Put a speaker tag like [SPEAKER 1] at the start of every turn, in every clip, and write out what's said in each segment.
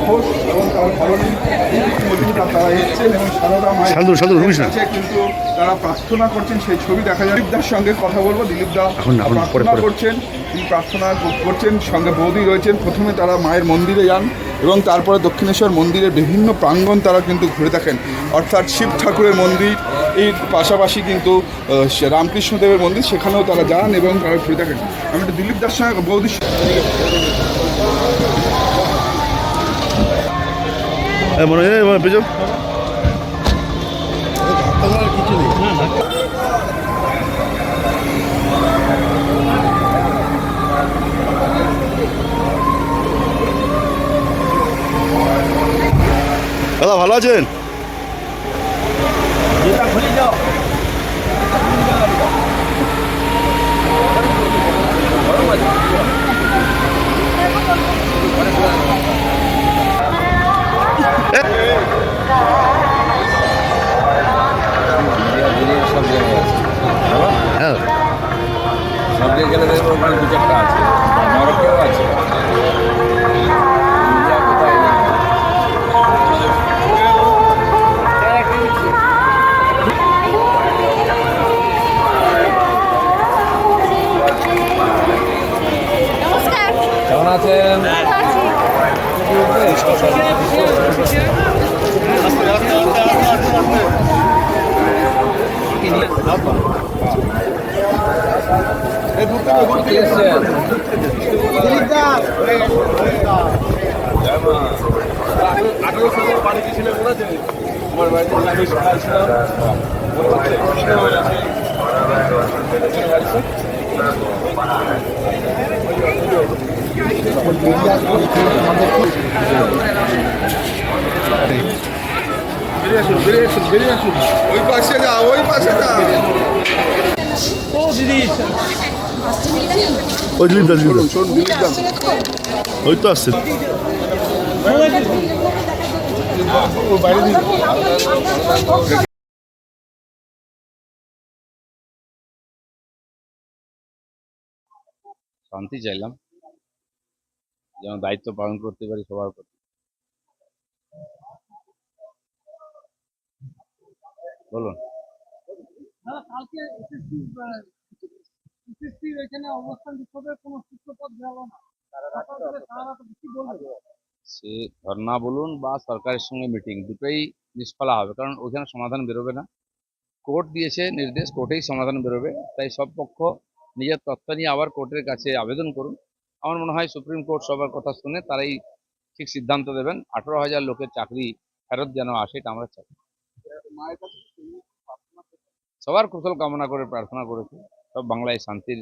[SPEAKER 1] ঘোষ এবং তার ধরনী মজুমদার তারা এসেছেন এবং সারদা মায়ের কিন্তু তারা প্রার্থনা করছেন, সেই ছবি দেখা যায়। দিলীপদার সঙ্গে কথা বলবো। দিলীপদা প্রার্থনা করছেন, তিনি প্রার্থনা করছেন, সঙ্গে বৌদি রয়েছেন। প্রথমে তারা মায়ের মন্দিরে যান এবং তারপরে দক্ষিণেশ্বর মন্দিরের বিভিন্ন প্রাঙ্গণ তারা কিন্তু ঘুরে দেখেন, অর্থাৎ শিব ঠাকুরের মন্দির এই পাশাপাশি কিন্তু রামকৃষ্ণদেবের মন্দির, সেখানেও তারা যান এবং তারা ঘুরে দেখেন। আমি একটু দিলীপদার সঙ্গে বৌদি
[SPEAKER 2] মনে হয় কিছু নেই। দাদা ভালো আছেন? হ্যাঁ,
[SPEAKER 3] সব জায়গায় গেলে দেখবো ওখানে দু চারটা আছে, নরকেও আছে। কেমন আছেন?
[SPEAKER 1] বাড়ি গেছিলেন মনে আছে? আমার বাড়িতে আমি ছিলাম। বেরিয়ে আসুন, ওই পাশে যা, ওই পাশে যা। ও দিদি,
[SPEAKER 2] ওই দিলীপদা ওই তো আসছে।
[SPEAKER 3] শান্তি চাইলাম, যেন দায়িত্ব পালন করতে পারি সবার প্রতি। বলুন। সে ধর্না বলুন বা সরকারের সঙ্গে মিটিং, দুটোই নিষ্ফলা হবে, কারণ ওইখানে সমাধান বেরোবে না। কোর্ট দিয়েছে নির্দেশ, কোর্টেই সমাধান বেরোবে। তাই সব পক্ষ নিজের তত্ত্ব নিয়ে আবার কোর্টের কাছে আবেদন করুন। আমার মনে হয় সুপ্রিম কোর্ট সবার কথা শুনে তারাই ঠিক সিদ্ধান্ত দেবেন। 18,000 লোকের চাকরি ফেরত যেন আসে, এটা আমরা চাই। সবার কুশল কামনা করে প্রার্থনা করেছি, সব বাংলায় শান্তির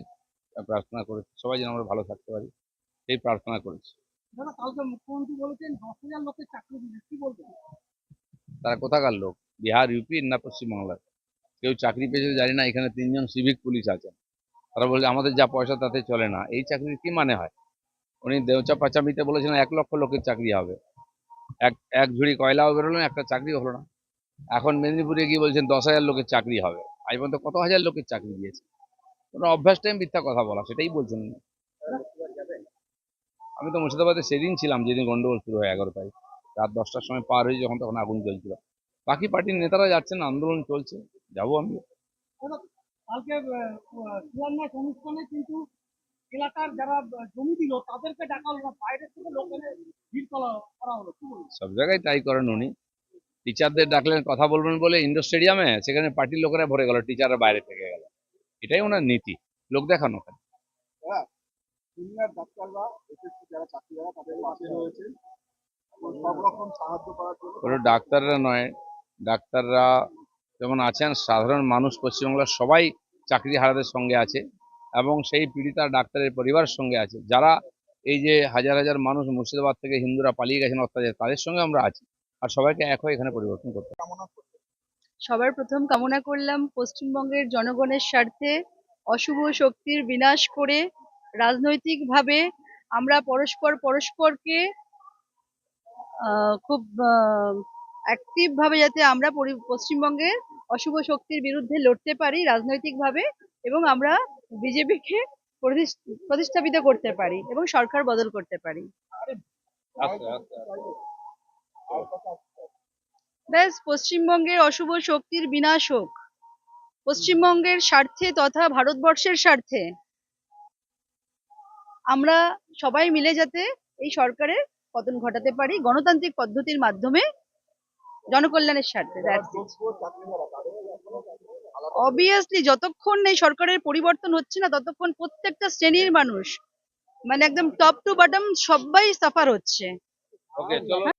[SPEAKER 3] প্রার্থনা করেছি, সবাই যেন আমরা ভালো থাকতে পারি এই প্রার্থনা করেছি।
[SPEAKER 4] মুখ্যমন্ত্রী বলেছেন 10,000 লোকের চাকরি দিবে, কি বলবেন?
[SPEAKER 3] তারা কোথাকার লোক? বিহার, ইউপি না পশ্চিমবাংলার? কেউ চাকরি পেয়েছে জানি না। এখানে 3 জন সিভিক পুলিশ আছেন, তারা বলছে আমাদের যা পয়সা তাতে চলে না। এই চাকরির কি মানে হয়? উনি দেউচা পাচামিতে বলেছিলেন 1 লক্ষ লোকের চাকরি হবে, এক ঝুড়ি কয়লাও বেরোলো না, একটা চাকরি হলো না। এখন মেদিনীপুরে গিয়ে বলছেন 10,000 লোকের চাকরি হবে। আজ পর্যন্ত কত হাজার লোকের চাকরি দিয়েছে? কোনো অভ্যাস টাইম মিথ্যা কথা বলা, সেটাই বলছেন। আমি তো মুর্শিদাবাদে সেদিন ছিলাম যেদিন গন্ডগোল শুরু হয়, 11 তারিখ রাত 10টার সময় পার হয়ে, যখন তখন আগুন জ্বলছিল। বাকি পার্টির নেতারা যাচ্ছেন, আন্দোলন চলছে, যাবো আমি।
[SPEAKER 4] কালকে শিলান্যাস অনুষ্ঠানে কিন্তু এলাকার যারা জমি দিল তাদেরকে ডাকা হলো না, বাইরে থেকে লোকের ভিড় করা হলো, কি বলবো?
[SPEAKER 3] সব জায়গায় তাই করেন উনি। টিচারদের ডাকলেন কথা বলবেন বলে ইন্ডোর স্টেডিয়ামে, সেখানে পার্টির লোকেরা ভরে গেল, টিচাররা বাইরে থেকে গেল। এটাই ওনার নীতি, লোক দেখানো।
[SPEAKER 1] সিনিয়র ডাক্তাররা, যারা চাকরিদারা, তাদের পাশে রয়েছে সব রকম সাহায্য করার জন্য।
[SPEAKER 3] কোনো ডাক্তাররা নয়, ডাক্তাররা যেমন আছেন, সাধারণ মানুষ পশ্চিমবাংলার সবাই চাকরি হারাদের সঙ্গে আছে, এবং সেই পীড়িতা ডাক্তারের পরিবারের সঙ্গে আছে। যারা এই যে হাজার হাজার মানুষ মুর্শিদাবাদ থেকে হিন্দুরা পালিয়ে গেছেন অত্যাচার, তাদের সঙ্গে আমরা আছি। আর সবাইকে এক হয়ে এখানে পরিবর্তন করতে।
[SPEAKER 5] সবার প্রথম কামনা করলাম পশ্চিমবঙ্গের জনগণের স্বার্থে অশুভ শক্তির বিনাশ করে রাজনৈতিকভাবে আমরা পরস্পরকে খুব অ্যাক্টিভ ভাবে যাতে আমরা পশ্চিমবঙ্গের অশুভ শক্তির বিরুদ্ধে লড়তে পারি রাজনৈতিকভাবে, এবং আমরা বিজেপিকে প্রতিস্থাপিত করতে পারি এবং সরকার বদল করতে পারি। ব্যাস পশ্চিমবঙ্গের অশুভ শক্তির বিনাশ হোক, পশ্চিমবঙ্গের স্বার্থে তথা ভারতবর্ষের স্বার্থে আমরা সবাই মিলে যাতে এই সরকারের পতন ঘটাতে পারি গণতান্ত্রিক পদ্ধতির মাধ্যমে, জনকল্যাণের স্বার্থে। অবভিয়াসলি যতক্ষণ এই সরকারের পরিবর্তন হচ্ছে না ততক্ষণ প্রত্যেকটা শ্রেণীর মানুষ, মানে একদম টপ টু বটম সবাই সাফার হচ্ছে।
[SPEAKER 3] ওকে, চলো